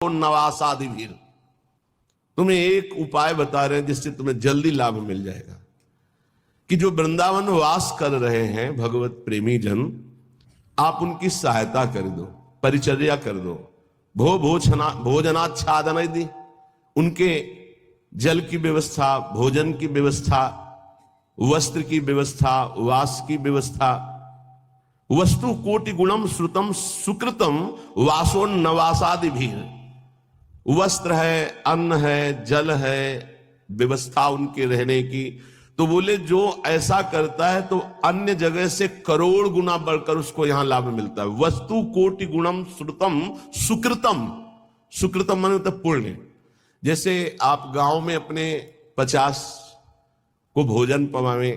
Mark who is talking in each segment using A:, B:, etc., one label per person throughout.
A: वासोन्नवासादि भीर। तुम्हें एक उपाय बता रहे हैं जिससे तुम्हें जल्दी लाभ मिल जाएगा कि जो वृंदावन वास कर रहे हैं भगवत प्रेमी जन, आप उनकी सहायता कर दो, परिचर्या कर दो, भोजनाच्छादन दी, उनके जल की व्यवस्था, भोजन की व्यवस्था, वस्त्र की व्यवस्था, वास की व्यवस्था। वस्तु कोटि गुणम श्रुतम सुकृतम वासोन्नवासादि भी। वस्त्र है, अन्न है, जल है, व्यवस्था उनके रहने की। तो बोले जो ऐसा करता है तो अन्य जगह से करोड़ गुना बढ़कर उसको यहां लाभ मिलता है। वस्तु कोटि गुणम श्रुतम सुकृतम। सुकृतम माने मतलब पुण्य। जैसे आप गांव में अपने 50 को भोजन पवावे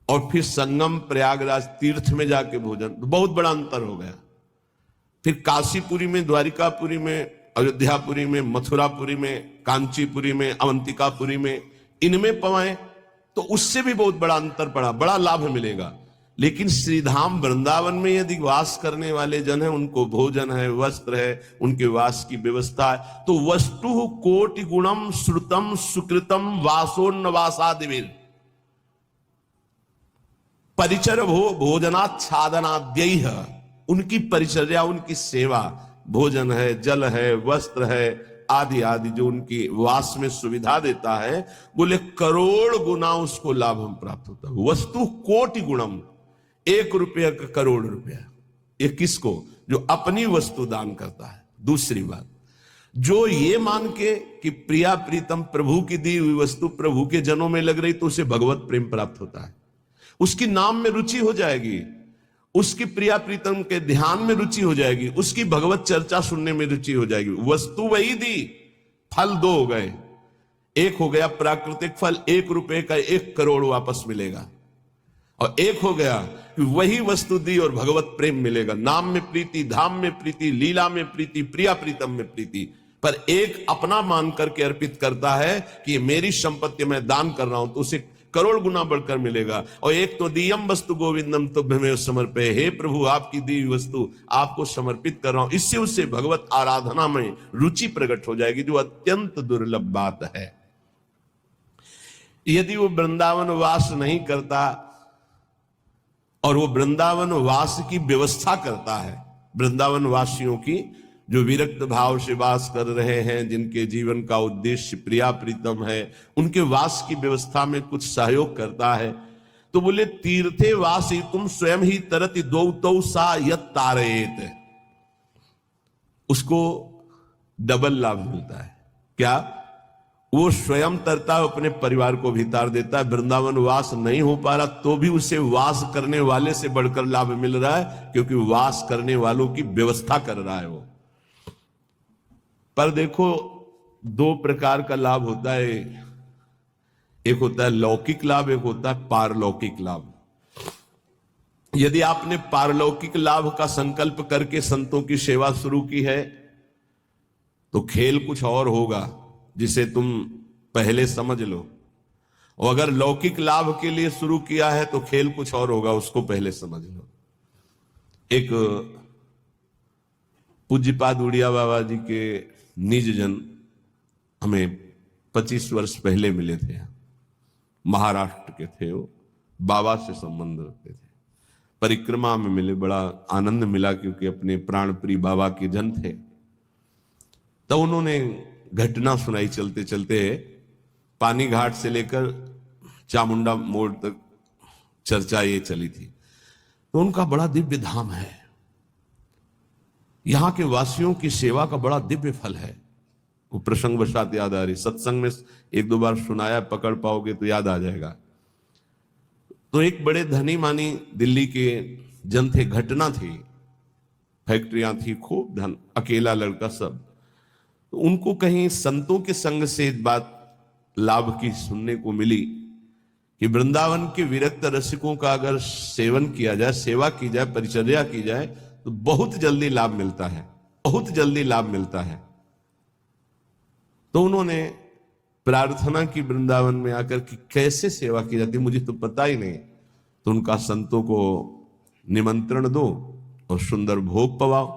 A: और फिर संगम प्रयागराज तीर्थ में जाके भोजन, तो बहुत बड़ा अंतर हो गया। फिर काशीपुरी में, द्वारिकापुरी में, अयोध्यापुरी में, मथुरापुरी में, कांचीपुरी में, अवंतिकापुरी में, इनमें पवाएं तो उससे भी बहुत बड़ा अंतर पड़ा, बड़ा लाभ मिलेगा। लेकिन श्रीधाम वृंदावन में यदि वास करने वाले जन हैं, उनको भोजन है, वस्त्र है, उनके वास की व्यवस्था है, तो वस्तु कोटि गुणम श्रुतम सुकृतम वासोन्नवासादिवीर परिचर भोजनाच्छादनाद्यैः। उनकी परिचर्या, उनकी सेवा, भोजन है, जल है, वस्त्र है, आदि आदि जो उनकी वास में सुविधा देता है, बोले करोड़ गुना उसको लाभ हम प्राप्त होता है। वस्तु कोटि गुणम, 1 रुपया का करोड़ रुपया। ये किसको? जो अपनी वस्तु दान करता है। दूसरी बात, जो ये मान के कि प्रिया प्रीतम प्रभु की दी हुई वस्तु प्रभु के जनों में लग रही, तो उसे भगवत प्रेम प्राप्त होता है, उसकी नाम में रुचि हो जाएगी, उसकी प्रिया प्रीतम के ध्यान में रुचि हो जाएगी, उसकी भगवत चर्चा सुनने में रुचि हो जाएगी। वस्तु वही दी, फल 2 हो गए। एक हो गया प्राकृतिक फल, 1 रुपए का 1 करोड़ वापस मिलेगा, और एक हो गया कि वही वस्तु दी और भगवत प्रेम मिलेगा। नाम में प्रीति, धाम में प्रीति, लीला में प्रीति, प्रिया प्रीतम में प्रीति। पर एक अपना मान करके अर्पित करता है कि ये मेरी संपत्ति मैं दान कर रहा हूं, तो उसे करोड़ गुना बढ़कर मिलेगा। और एक तो दियम वस्तु गोविंदम तुभ्यमेव समर्पये, हे प्रभु आपकी दी हुई वस्तु आपको समर्पित कर रहा हूं। इससे उससे भगवत आराधना में रुचि प्रकट हो जाएगी, जो अत्यंत दुर्लभ बात है। यदि वो वृंदावन वास नहीं करता और वो वृंदावन वास की व्यवस्था करता है, वृंदावन वासियों की जो विरक्त भाव से वास कर रहे हैं, जिनके जीवन का उद्देश्य प्रिया प्रीतम है, उनके वास की व्यवस्था में कुछ सहयोग करता है, तो बोले तीर्थे वासी तुम स्वयं ही तरति दो तो सा यत तारेत, उसको डबल लाभ मिलता है। क्या? वो स्वयं तरता है, अपने परिवार को भी तार देता है। वृंदावन वास नहीं हो पा रहा तो भी उसे वास करने वाले से बढ़कर लाभ मिल रहा है, क्योंकि वास करने वालों की व्यवस्था कर रहा है वो। पर देखो 2 प्रकार का लाभ होता है, एक होता है लौकिक लाभ, एक होता है पारलौकिक लाभ। यदि आपने पारलौकिक लाभ का संकल्प करके संतों की सेवा शुरू की है तो खेल कुछ और होगा, जिसे तुम पहले समझ लो। और अगर लौकिक लाभ के लिए शुरू किया है तो खेल कुछ और होगा, उसको पहले समझ लो। एक पूज्यपाद उड़िया बाबा जी के निज जन हमें 25 वर्ष पहले मिले थे, महाराष्ट्र के थे वो, बाबा से संबंध रखते थे। परिक्रमा में मिले, बड़ा आनंद मिला, क्योंकि अपने प्राण प्रिय बाबा के जन थे। तो उन्होंने घटना सुनाई चलते चलते, पानी घाट से लेकर चामुंडा मोड़ तक चर्चा ये चली थी। तो उनका बड़ा दिव्य धाम है, यहां के वासियों की सेवा का बड़ा दिव्य फल है। वो प्रसंग वशात याद आ रही, सत्संग में 1-2 बार सुनाया, पकड़ पाओगे तो याद आ जाएगा। तो एक बड़े धनी मानी दिल्ली के जन थे, घटना थी, फैक्ट्रियां थी, खूब धन, अकेला लड़का सब। तो उनको कहीं संतों के संग से बात लाभ की सुनने को मिली कि वृंदावन के विरक्त रसिकों का अगर सेवन किया जाए, सेवा की जाए, परिचर्या की जाए, तो बहुत जल्दी लाभ मिलता है, बहुत जल्दी लाभ मिलता है। तो उन्होंने प्रार्थना की वृंदावन में आकर कि कैसे सेवा की जाती, मुझे तो पता ही नहीं। तो उनका संतों को निमंत्रण दो और सुंदर भोग पवाओ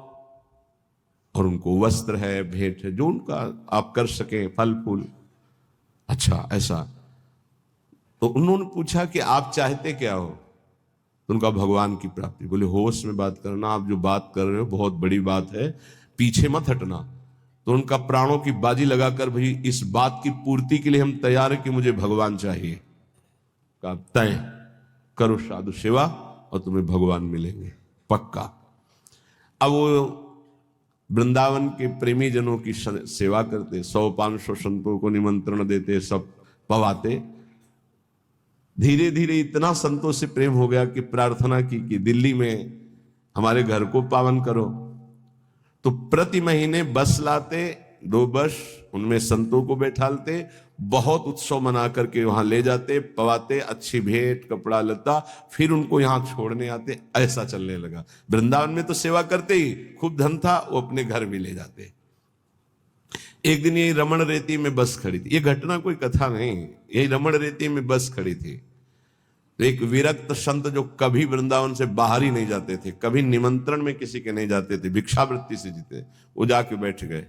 A: और उनको वस्त्र है, भेंट है, जो उनका आप कर सकें, फल फूल। अच्छा ऐसा। तो उन्होंने पूछा कि आप चाहते क्या हो? तो उनका भगवान की प्राप्ति। बोले होश में बात करना, आप जो बात कर रहे हो बहुत बड़ी बात है, पीछे मत हटना। तो उनका प्राणों की बाजी लगाकर, भाई इस बात की पूर्ति के लिए हम तैयार है कि मुझे भगवान चाहिए। कहा तय करो साधु सेवा और तुम्हें भगवान मिलेंगे पक्का। अब वो वृंदावन के प्रेमी जनों की सेवा करते, 100-500 संतों को निमंत्रण देते, सब पवाते। धीरे धीरे इतना संतों से प्रेम हो गया कि प्रार्थना की कि दिल्ली में हमारे घर को पावन करो। तो प्रति महीने बस लाते, 2 बस, उनमें संतों को बैठालते, बहुत उत्सव मना करके वहां ले जाते, पवाते, अच्छी भेंट कपड़ा लता, फिर उनको यहां छोड़ने आते। ऐसा चलने लगा। वृंदावन में तो सेवा करते ही, खूब धन था, वो अपने घर भी ले जाते। एक दिन यही रमण रेती में बस खड़ी थी, ये घटना कोई कथा नहीं, यही रमण रेती में बस खड़ी थी। तो एक विरक्त संत जो कभी वृंदावन से बाहर ही नहीं जाते थे, कभी निमंत्रण में किसी के नहीं जाते थे, भिक्षावृत्ति से जीते, वो जाके बैठ गए।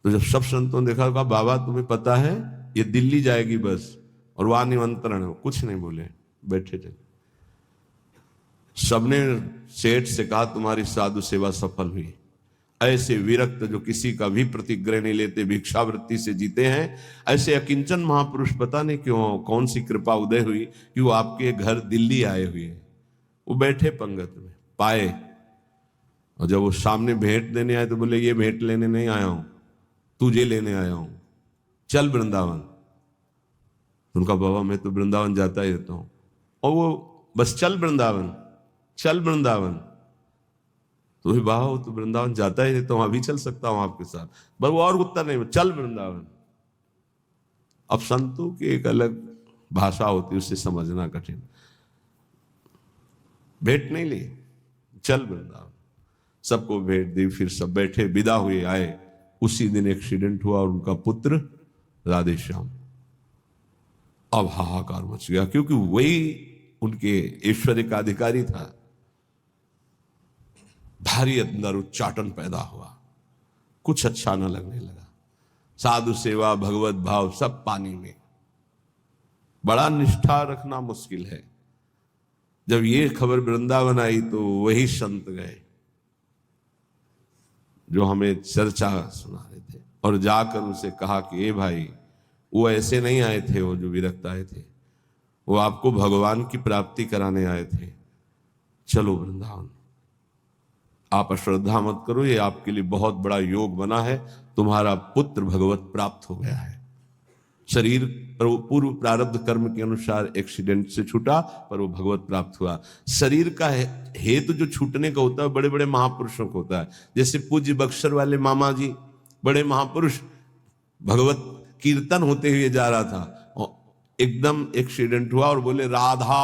A: तो जब सब संतों ने देखा, कहा बाबा तुम्हें पता है ये दिल्ली जाएगी बस और वहां निमंत्रण है। कुछ नहीं बोले, बैठे थे। सबने सेठ से कहा तुम्हारी साधु सेवा सफल हुई। ऐसे विरक्त जो किसी का भी प्रतिग्रह नहीं लेते, भिक्षावृत्ति से जीते हैं, ऐसे अकिंचन महापुरुष पता नहीं क्यों कौन सी कृपा उदय हुई कि वो आपके घर दिल्ली आए हुए। वो बैठे पंगत में, पाए, और जब वो सामने भेंट देने आए तो बोले ये भेंट लेने नहीं आया हूं, तुझे लेने आया हूं, चल वृंदावन। उनका बाबा मैं तो वृंदावन जाता ही रहता हूं। और वो बस चल वृंदावन, चल वृंदावन। तो बाबा तो वृंदावन जाता ही रहता हूं, अभी चल सकता हूं आपके साथ। पर वो और उत्तर नहीं, चल वृंदावन। अब संतों की एक अलग भाषा होती है, उससे समझना कठिन। भेंट नहीं ली, चल वृंदावन। सबको भेंट दी, फिर सब बैठे, विदा हुए, आए। उसी दिन एक्सीडेंट हुआ और उनका पुत्र राधे श्याम। अब हाहाकार मच गया, क्योंकि वही उनके ऐश्वर्य का अधिकारी था। भारी अंदर उच्चाटन पैदा हुआ, कुछ अच्छा न लगने लगा। साधु सेवा, भगवत भाव सब पानी में। बड़ा निष्ठा रखना मुश्किल है। जब ये खबर वृंदावन आई तो वही संत गए जो हमें चर्चा सुना रहे थे, और जाकर उसे कहा कि ए भाई, वो ऐसे नहीं आए थे, वो जो विरक्त आए थे, वो आपको भगवान की प्राप्ति कराने आए थे। चलो वृंदावन, आप अश्रद्धा मत करो, ये आपके लिए बहुत बड़ा योग बना है, तुम्हारा पुत्र भगवत प्राप्त हो गया है। शरीर पूर्व प्रारब्ध कर्म के अनुसार एक्सीडेंट से छूटा, पर वो भगवत प्राप्त हुआ। शरीर का हेतु जो छूटने का होता है बड़े बड़े महापुरुषों को होता है। जैसे पूज्य बक्सर वाले मामा जी, बड़े महापुरुष, भगवत कीर्तन होते हुए जा रहा था और एकदम एक्सीडेंट हुआ और बोले राधा,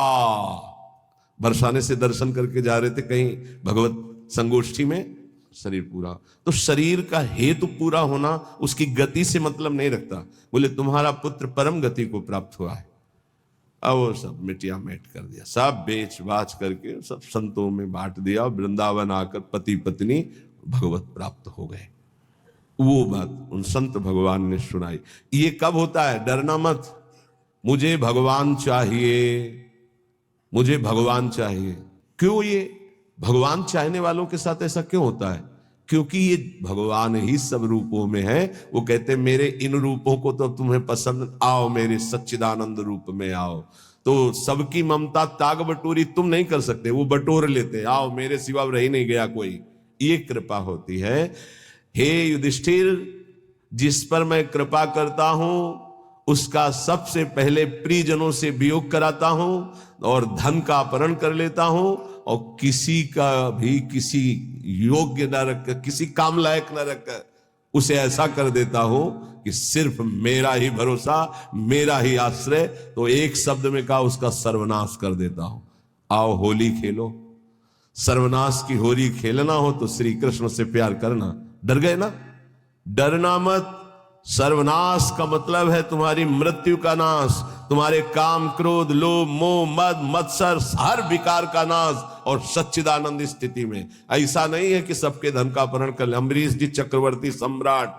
A: बरसाने से दर्शन करके जा रहे थे कहीं भगवत संगोष्ठी में, शरीर पूरा। तो शरीर का हेतु पूरा होना उसकी गति से मतलब नहीं रखता। बोले तुम्हारा पुत्र परम गति को प्राप्त हुआ है। अब वो सब मिटिया मेट कर दिया, सब बेच बाच करके सब संतों में बांट दिया। वृंदावन आकर पति पत्नी भगवत प्राप्त हो गए। वो बात उन संत भगवान ने सुनाई। ये कब होता है? डरना मत, मुझे भगवान चाहिए, मुझे भगवान चाहिए। क्यों ये भगवान चाहने वालों के साथ ऐसा क्यों होता है? क्योंकि ये भगवान ही सब रूपों में है। वो कहते हैं मेरे इन रूपों को तो तुम्हें पसंद, आओ मेरे सच्चिदानंद रूप में आओ। तो सबकी ममता ताग बटोरी तुम नहीं कर सकते, वो बटोर लेते, आओ मेरे सिवा रह नहीं गया कोई। ये कृपा होती है। हे युधिष्ठिर, जिस पर मैं कृपा करता हूं उसका सबसे पहले प्रियजनों से वियोग कराता हूं और धन का अपहरण कर लेता हूं, और किसी का भी किसी योग्य न रखकर, किसी काम लायक न रखकर उसे ऐसा कर देता हूं कि सिर्फ मेरा ही भरोसा, मेरा ही आश्रय। तो एक शब्द में कहा, उसका सर्वनाश कर देता हूं। आओ होली खेलो। सर्वनाश की होली खेलना हो तो श्री कृष्ण से प्यार करना। डर गए ना? डरना मत, सर्वनाश का मतलब है तुम्हारी मृत्यु का नाश, तुम्हारे काम क्रोध लोभ मोह मद मत्सर हर विकार का नाश, और सच्चिदानंद स्थिति में। ऐसा नहीं है कि सबके धन का अपहरण कर ले। अम्बरीश जी चक्रवर्ती सम्राट,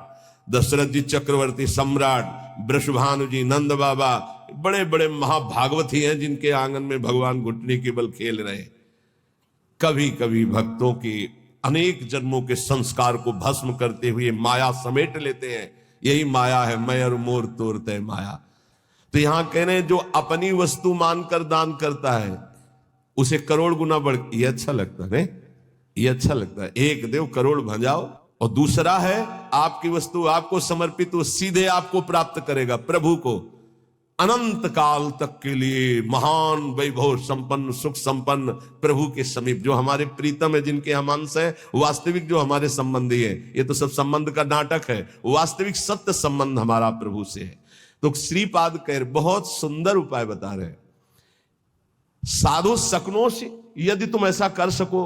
A: दशरथ जी चक्रवर्ती सम्राट, वृषभानु जी, नंद बाबा, बड़े बड़े महाभागवती हैं जिनके आंगन में भगवान घुटने के बल खेल रहे। कभी कभी भक्तों के अनेक जन्मों के संस्कार को भस्म करते हुए माया समेट लेते हैं। यही माया है, मैं और मोर तोड़ते माया। तो यहां कह रहे हैं जो अपनी वस्तु मानकर दान करता है उसे करोड़ गुना बढ़, ये अच्छा लगता है, ये अच्छा लगता है। एक देव करोड़ भंजाओ, और दूसरा है आपकी वस्तु आपको समर्पित, वो सीधे आपको प्राप्त करेगा प्रभु को अनंत काल तक के लिए। महान वैभव संपन्न सुख संपन्न प्रभु के समीप, जो हमारे प्रीतम है, जिनके हम अंश हैं, वास्तविक जो हमारे संबंधी है। ये तो सब संबंध का नाटक है, वास्तविक सत्य संबंध हमारा प्रभु से है। तो श्रीपाद कह बहुत सुंदर उपाय बता रहे हैं। साधु सकनो से यदि तुम ऐसा कर सको,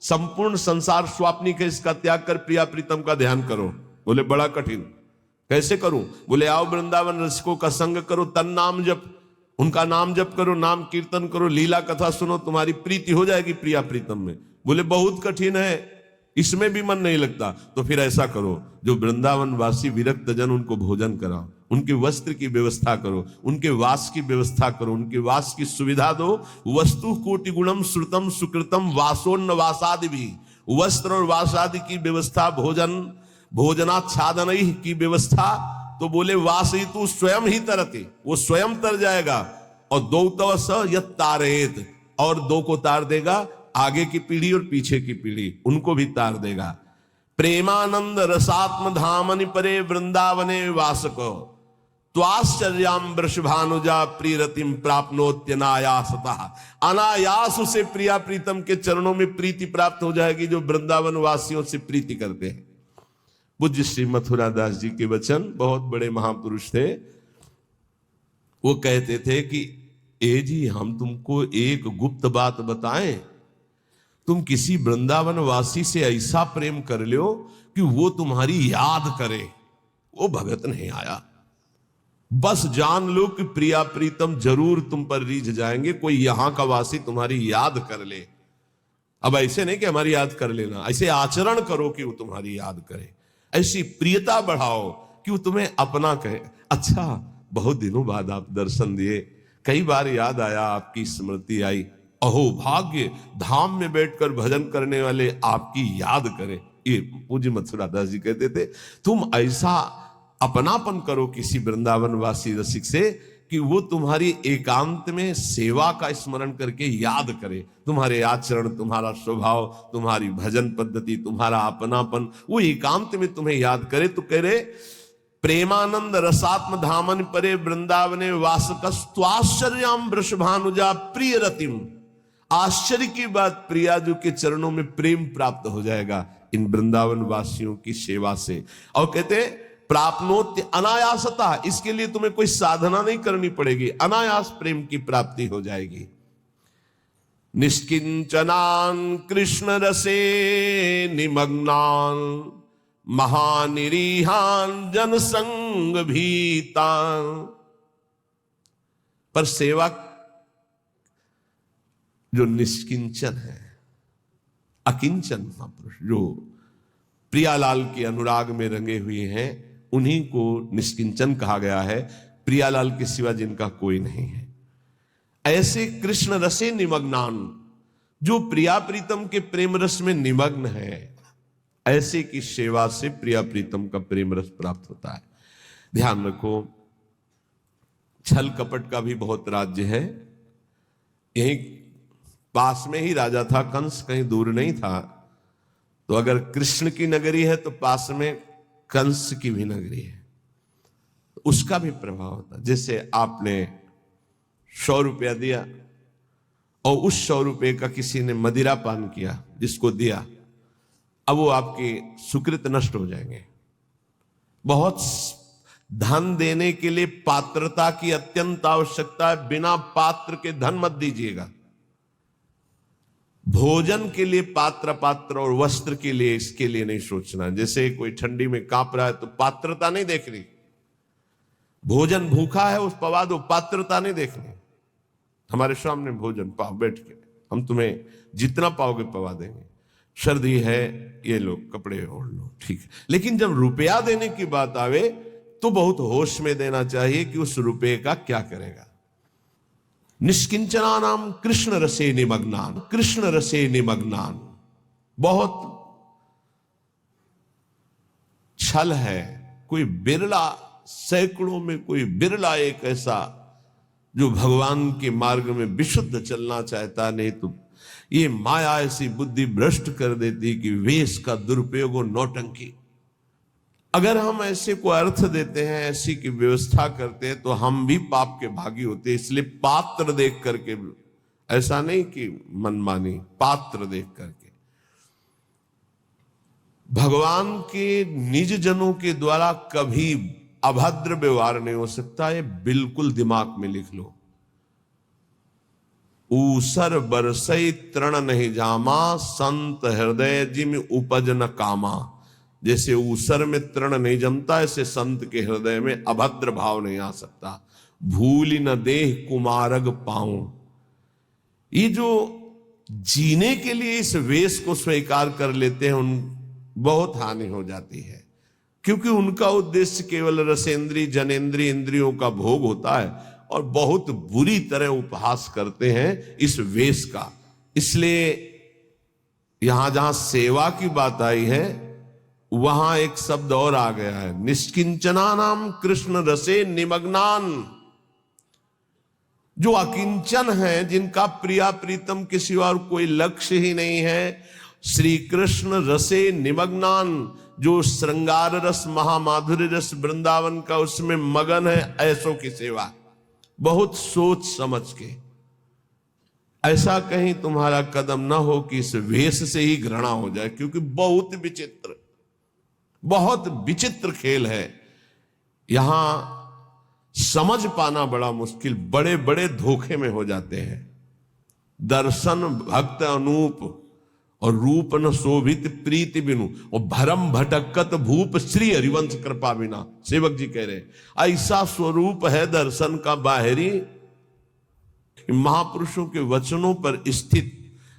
A: संपूर्ण संसार स्वाप्निक है, इसका त्याग कर प्रिया प्रीतम का ध्यान करो। बोले बड़ा कठिन, कैसे करूं? बोले आओ वृंदावन रसिकों का संग करो, तन नाम जप, उनका नाम जप करो, नाम कीर्तन करो, लीला कथा सुनो, तुम्हारी प्रीति हो जाएगी प्रिया प्रीतम में। बोले बहुत कठिन है, इसमें भी मन नहीं लगता। तो फिर ऐसा करो, जो वृंदावन वासी विरक्त जन उनको भोजन कराओ, उनके वस्त्र की व्यवस्था करो, उनके वास की व्यवस्था करो, उनके वास की सुविधा दो। वस्तु कोटि गुणम श्रुतम सुकृतम वासोन्न वासादि भी, वस्त्र और वासादि की व्यवस्था, भोजन भोजनाच्छादन की व्यवस्था। तो बोले वास ही तू स्वयं ही तरते, वो स्वयं तर जाएगा। और दो तवस यत तारेत, और दो को तार देगा, आगे की पीढ़ी और पीछे की पीढ़ी, उनको भी तार देगा। प्रेमानंद रसात्म धामनि परे वृंदावने वासको, त्वाश्चर्याम वृषभानुजा प्रीरतिम प्राप्नोत्यनायासतः। अनायास उसे प्रिया प्रीतम के चरणों में प्रीति प्राप्त हो जाएगी, जो वृंदावन वासियों से प्रीति करते हैं। पूज्य श्री मथुरा दास जी के वचन, बहुत बड़े महापुरुष थे। वो कहते थे कि ए जी, हम तुमको एक गुप्त बात बताएं, तुम किसी वृंदावन वासी से ऐसा प्रेम कर लो कि वो तुम्हारी याद करे। वो भगत नहीं आया, बस जान लो कि प्रिया प्रीतम जरूर तुम पर रीझ जाएंगे, कोई यहां का वासी तुम्हारी याद कर ले। अब ऐसे नहीं कि हमारी याद कर लेना, ऐसे आचरण करो कि वो तुम्हारी याद करे, ऐसी प्रियता बढ़ाओ कि वो तुम्हें अपना कहे। अच्छा, बहुत दिनों बाद आप दर्शन दिए, कई बार याद आया, आपकी स्मृति आई, अहो भाग्य, धाम में बैठकर भजन करने वाले आपकी याद करें। ये पूज्य मथुरा दास जी कहते थे, तुम ऐसा अपनापन करो किसी वृंदावन वासी रसिक से कि वो तुम्हारी एकांत में सेवा का स्मरण करके याद करे, तुम्हारे आचरण, तुम्हारा स्वभाव, तुम्हारी भजन पद्धति, तुम्हारा अपनापन, वो एकांत में तुम्हें याद करे। तो कह रहे प्रेमानंद रसात्म धामन परे वृंदावने वासकस्त्वाश्चर्याम वृषभानुजा प्रिय रतिम। आश्चर्य की बात, प्रियाजू के चरणों में प्रेम प्राप्त हो जाएगा इन वृंदावन वासियों की सेवा से। और कहते प्राप्नोत्य अनायासता, इसके लिए तुम्हें कोई साधना नहीं करनी पड़ेगी, अनायास प्रेम की प्राप्ति हो जाएगी। निष्किंचनान कृष्ण रसे निमग्नान महानिरीहान जनसंग भीतान। पर सेवा जो निष्किंचन है, अकिंचन महापुरुष, जो प्रियालाल के अनुराग में रंगे हुए हैं, उन्हीं को निष्किंचन कहा गया है। प्रियालाल के सिवा जिनका कोई नहीं है, ऐसे कृष्ण रसे निमग्नान, जो प्रिया प्रीतम के प्रेम रस में निमग्न है, ऐसे की सेवा से प्रिया प्रीतम का प्रेम रस प्राप्त होता है। ध्यान रखो, छल कपट का भी बहुत राज्य है। यही पास में ही राजा था कंस, कहीं दूर नहीं था। तो अगर कृष्ण की नगरी है तो पास में कंस की भी नगरी है, उसका भी प्रभाव होता है। जैसे आपने 100 रुपया दिया और उस 100 रुपये का किसी ने मदिरा पान किया, जिसको दिया, अब वो आपके सुकृत नष्ट हो जाएंगे। बहुत धन देने के लिए पात्रता की अत्यंत आवश्यकता है, बिना पात्र के धन मत दीजिएगा। भोजन के लिए पात्र और वस्त्र के लिए, इसके लिए नहीं सोचना। जैसे कोई ठंडी में कांप रहा है तो पात्रता नहीं देख रही, भोजन भूखा है, उस पवा दो, पात्रता नहीं देखनी। हमारे सामने भोजन पाओ बैठ के, हम तुम्हें जितना पाओगे पवा देंगे। सर्दी है, ये लो कपड़े ओढ़ लो, ठीक है। लेकिन जब रुपया देने की बात आवे तो बहुत होश में देना चाहिए कि उस रुपये का क्या करेगा। निष्किंचना नाम कृष्ण रसे निमग्नान, कृष्ण रसे निमग्नान। बहुत छल है, कोई बिरला, सैकड़ों में कोई बिरला एक ऐसा जो भगवान के मार्ग में विशुद्ध चलना चाहता। नहीं तो ये माया ऐसी बुद्धि भ्रष्ट कर देती कि वेश का दुरुपयोग और नौटंकी। अगर हम ऐसे को अर्थ देते हैं, ऐसी की व्यवस्था करते हैं, तो हम भी पाप के भागी होते हैं। इसलिए पात्र देख करके, ऐसा नहीं कि मनमानी, पात्र देख करके। भगवान के निज जनों के द्वारा कभी अभद्र व्यवहार नहीं हो सकता, ये बिल्कुल दिमाग में लिख लो। ऊसर बरसई तृण नहीं जामा, संत हृदय जिम उपज न कामा। जैसे ऊसर में तृण नहीं जमता, ऐसे संत के हृदय में अभद्र भाव नहीं आ सकता। भूल न देह कुमारग पाऊं। ये जो जीने के लिए इस वेश को स्वीकार कर लेते हैं, उन बहुत हानि हो जाती है, क्योंकि उनका उद्देश्य केवल रसेंद्री जनेन्द्रीय इंद्रियों का भोग होता है और बहुत बुरी तरह उपहास करते हैं इस वेश का। इसलिए यहां जहां सेवा की बात आई है, वहां एक शब्द और आ गया है, निष्किंचना नाम कृष्ण रसे निमग्नान। जो अकिंचन है, जिनका प्रिया प्रीतम के सिवा और कोई लक्ष्य ही नहीं है, श्री कृष्ण रसे निमग्नान, जो श्रृंगार रस महामाधुर्य रस वृंदावन का उसमें मगन है, ऐसों की सेवा बहुत सोच समझ के। ऐसा कहीं तुम्हारा कदम ना हो कि इस वेश से ही घृणा हो जाए, क्योंकि बहुत विचित्र खेल है। यहां समझ पाना बड़ा मुश्किल, बड़े बड़े धोखे में हो जाते हैं। दर्शन भक्त अनूप और रूप न शोभित प्रीति बिनु, और भरम भटकत भूप श्री हरिवंश कृपा बिना। सेवक जी कह रहे ऐसा स्वरूप है दर्शन का बाहरी, महापुरुषों के वचनों पर स्थित।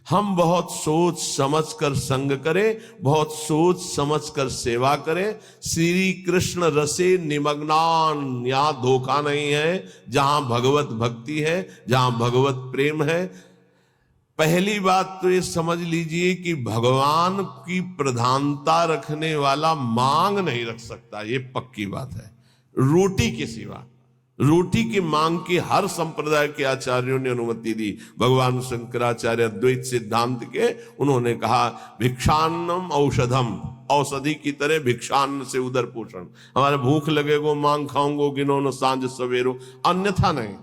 A: हम बहुत सोच समझ कर संग करें, बहुत सोच समझ कर सेवा करें। श्री कृष्ण रसे निमग्नान, यहां धोखा नहीं है। जहां भगवत भक्ति है, जहां भगवत प्रेम है, पहली बात तो ये समझ लीजिए कि भगवान की प्रधानता रखने वाला मांग नहीं रख सकता, ये पक्की बात है। रोटी के सिवा, रोटी की मांग की हर संप्रदाय के आचार्यों ने अनुमति दी। भगवान शंकराचार्य अद्वैत सिद्धांत के, उन्होंने कहा भिक्षान्नम औषधम, औषधि की तरह भिक्षान्न से उदर पोषण। हमारे भूख लगेगो मांग खाऊंगो गिनो सांझ सवेरो, अन्यथा नहीं।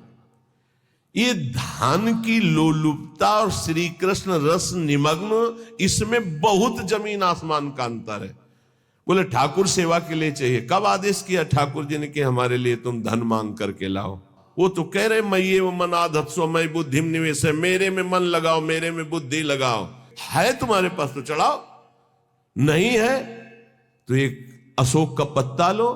A: ये धान की लोलुपता और श्री कृष्ण रस निमग्न, इसमें बहुत जमीन आसमान का अंतर है। बोले ठाकुर सेवा के लिए चाहिए, कब आदेश किया ठाकुर जी ने कि हमारे लिए तुम धन मांग करके लाओ? वो तो कह रहे मये वो मन आधत्सो मई बुद्धि निवेश है, मेरे में मन लगाओ, मेरे में बुद्धि लगाओ। है तुम्हारे पास तो चढ़ाओ, नहीं है तो एक अशोक का पत्ता लो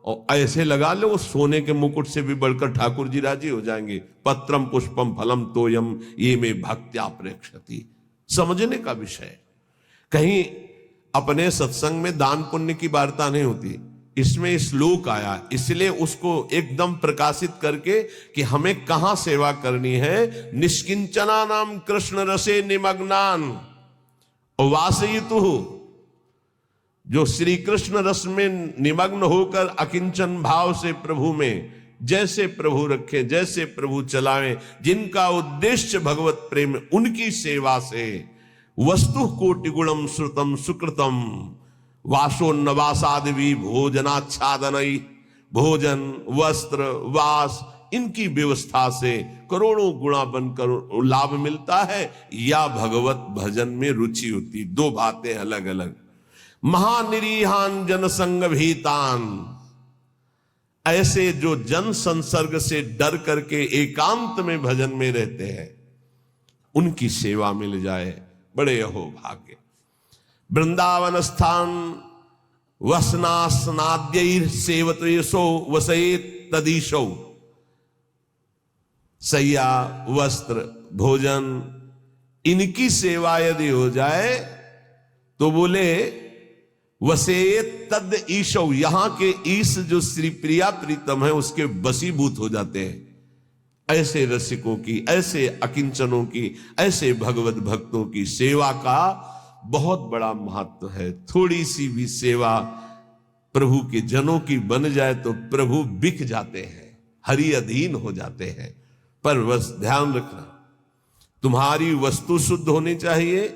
A: और ऐसे लगा लो, वो सोने के मुकुट से भी बढ़कर ठाकुर जी राजी हो जाएंगे। पत्रम पुष्पम फलम तोयम ये में भक्त्या प्रेक्षति। समझने का विषय, कहीं अपने सत्संग में दान पुण्य की वार्ता नहीं होती, इसमें श्लोक आया, इसलिए उसको एकदम प्रकाशित करके कि हमें कहां सेवा करनी है। निष्किंचना नाम कृष्ण रसे निमग्नान वासयितु, जो श्री कृष्ण रस में निमग्न होकर अकिंचन भाव से प्रभु में जैसे प्रभु रखे, जैसे प्रभु चलावें, जिनका उद्देश्य भगवत प्रेम, उनकी सेवा से वस्तु कोटि गुणम श्रुतम सुकृतम वासोन्नवासादि भोजनाच्छादनई, भोजन वस्त्र वास इनकी व्यवस्था से करोड़ों गुणा बनकर लाभ मिलता है, या भगवत भजन में रुचि होती। दो बातें अलग अलग। महानिरीहान जनसंग भीतान, ऐसे जो जन संसर्ग से डर करके एकांत में भजन में रहते हैं, उनकी सेवा मिल जाए, बड़े अहो भाग्य। वृंदावन स्थान वसनास्नाद्यैर सेवतेशो वसेत तदीशौ, सैया, वस्त्र, भोजन, इनकी सेवा यदि हो जाए तो बोले वसे तद ईशौ, यहां के ईश जो श्री प्रिया प्रीतम है उसके वशीभूत हो जाते हैं। ऐसे रसिकों की, ऐसे अकिंचनों की, ऐसे भगवत भक्तों की सेवा का बहुत बड़ा महत्व है। थोड़ी सी भी सेवा प्रभु के जनों की बन जाए तो प्रभु बिक जाते हैं, हरि अधीन हो जाते हैं। पर बस ध्यान रखना, तुम्हारी वस्तु शुद्ध होनी चाहिए,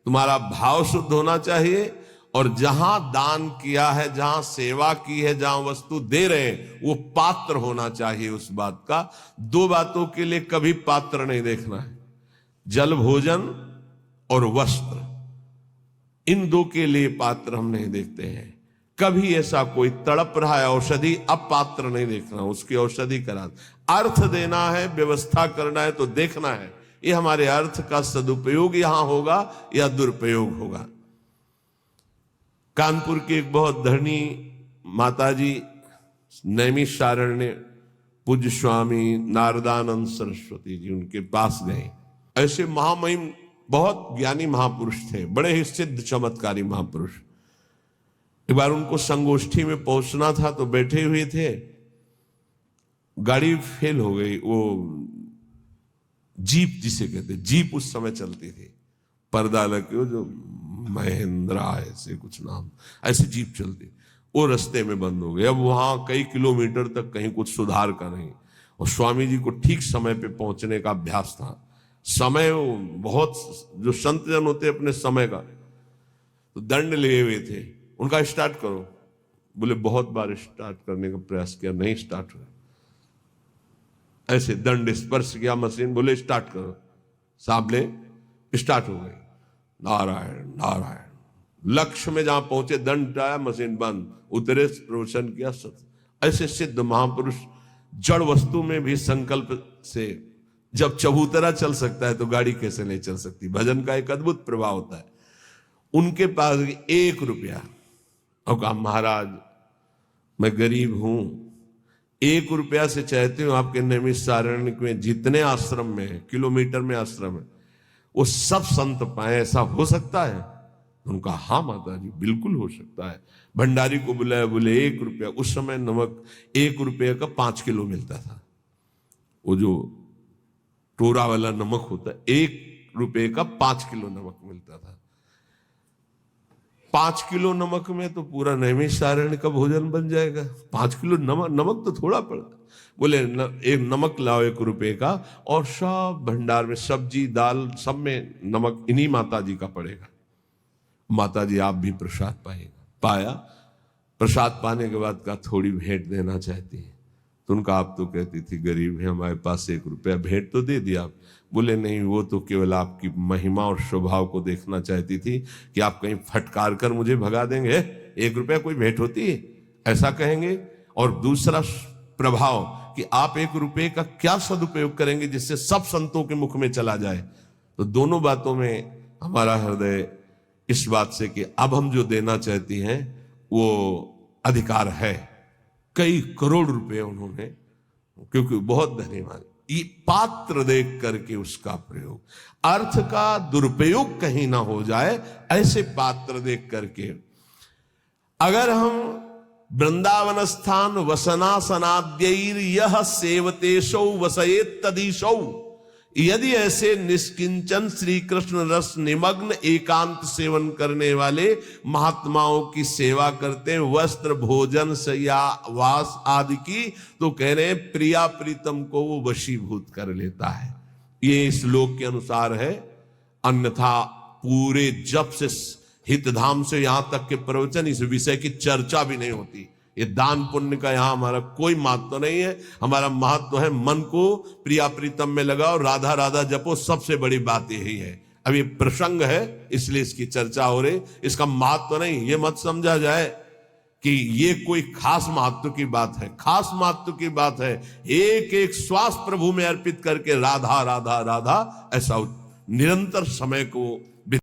A: तुम्हारा भाव शुद्ध होना चाहिए, और जहां दान किया है, जहां सेवा की है, जहां वस्तु दे रहे हैं, वो पात्र होना चाहिए उस बात का। दो बातों के लिए कभी पात्र नहीं देखना है, जल, भोजन और वस्त्र, इन दो के लिए पात्र हम नहीं देखते हैं। कभी ऐसा कोई तड़प रहा है औषधि, अब पात्र नहीं देखना, उसकी औषधि करा। अर्थ देना है, व्यवस्था करना है तो देखना है ये हमारे अर्थ का सदुपयोग यहां होगा या दुरुपयोग होगा। कानपुर की एक बहुत धरनी माताजी नैमिषारण्य पूज्य स्वामी नारदानंद सरस्वती जी, उनके पास गए। ऐसे महामहिम बहुत ज्ञानी महापुरुष थे, बड़े ही सिद्ध चमत्कारी महापुरुष। एक बार उनको संगोष्ठी में पहुंचना था तो बैठे हुए थे, गाड़ी फेल हो गई। वो जीप जिसे कहते, जीप उस समय चलती थी, पर्दा लगे जो महिंद्रा ऐसे कुछ नाम, ऐसी जीप चलती, वो रास्ते में बंद हो गई। अब वहां कई किलोमीटर तक कहीं कुछ सुधार का नहीं, और स्वामी जी को ठीक समय पे पहुंचने का अभ्यास था। समय बहुत, जो संत जन होते अपने समय का, तो दंड लिए हुए थे। उनका स्टार्ट करो, बोले बहुत बार स्टार्ट करने का प्रयास किया, नहीं स्टार्ट हुआ। ऐसे दंड स्पर्श किया मशीन, बोले स्टार्ट करो, साबले स्टार्ट हो गई। नारायण नारायण, लक्ष्य में जहां पहुंचे दंड आया, मशीन बंद, उतरे, प्रवचन किया। ऐसे सिद्ध महापुरुष जड़ वस्तु में भी संकल्प से, जब चबूतरा चल सकता है तो गाड़ी कैसे नहीं चल सकती। भजन का एक अद्भुत प्रभाव होता है। उनके पास 1 रुपया, और कहा महाराज मैं गरीब हूं, 1 रुपया से चाहते हो आपके नैमिषारण्य में जितने आश्रम में, किलोमीटर में आश्रम है, वो सब संत पाए, ऐसा हो सकता है? उनका हाँ माता जी बिल्कुल हो सकता है। भंडारी को बुलाया, बोले 1 रुपया। उस समय नमक 1 रुपये का 5 किलो मिलता था, वो जो टोरा वाला नमक होता है, 1 रुपये का 5 किलो नमक मिलता था। 5 किलो नमक में तो पूरा नैमिषारण्य का भोजन बन जाएगा। 5 किलो नमक तो थोड़ा पड़ा। बोले एक नमक लाओ 1 रुपये का, और सब भंडार में सब्जी दाल सब में नमक इन्हीं माता जी का पड़ेगा। माता जी आप भी प्रसाद पाएगा। पाया, प्रसाद पाने के बाद का थोड़ी भेंट देना चाहती है। तो उनका आप तो कहती थी गरीब है, हमारे पास 1 रुपया, भेंट तो दे दिया आप। बोले नहीं, वो तो केवल आपकी महिमा और स्वभाव को देखना चाहती थी कि आप कहीं फटकार कर मुझे भगा देंगे, 1 रुपया कोई भेंट होती है, ऐसा कहेंगे। और दूसरा प्रभाव कि आप 1 रुपये का क्या सदुपयोग करेंगे जिससे सब संतों के मुख में चला जाए। तो दोनों बातों में हमारा हृदय इस बात से कि अब हम जो देना चाहती हैं वो अधिकार है। कई करोड़ रुपए उन्होंने, क्योंकि बहुत धन्यवाद, ये पात्र देख करके उसका प्रयोग, अर्थ का दुरुपयोग कहीं ना हो जाए, ऐसे पात्र देख करके। अगर हम वृंदावन स्थान वसनासनाद्यैर यह सेवतेशौ वसयेत तदीशौ, यदि ऐसे निष्किंचन श्री कृष्ण रस निमग्न एकांत सेवन करने वाले महात्माओं की सेवा करते हैं, वस्त्र भोजन शय्या वास आदि की, तो कह रहे हैं प्रिया प्रीतम को वो वशीभूत कर लेता है। ये इस श्लोक के अनुसार है। अन्यथा पूरे जप से हितधाम से यहां तक के प्रवचन, इस विषय की चर्चा भी नहीं होती। ये दान पुण्य का यहां हमारा कोई महत्व नहीं है। हमारा महत्व है मन को प्रिया प्रीतम में लगाओ, राधा राधा जपो, सबसे बड़ी बात यही है। अब ये प्रसंग है इसलिए इसकी चर्चा हो रही, इसका महत्व नहीं। ये मत समझा जाए कि ये कोई खास महत्व की बात है। खास महत्व की बात है एक एक श्वास प्रभु में अर्पित करके राधा राधा राधा, ऐसा निरंतर समय को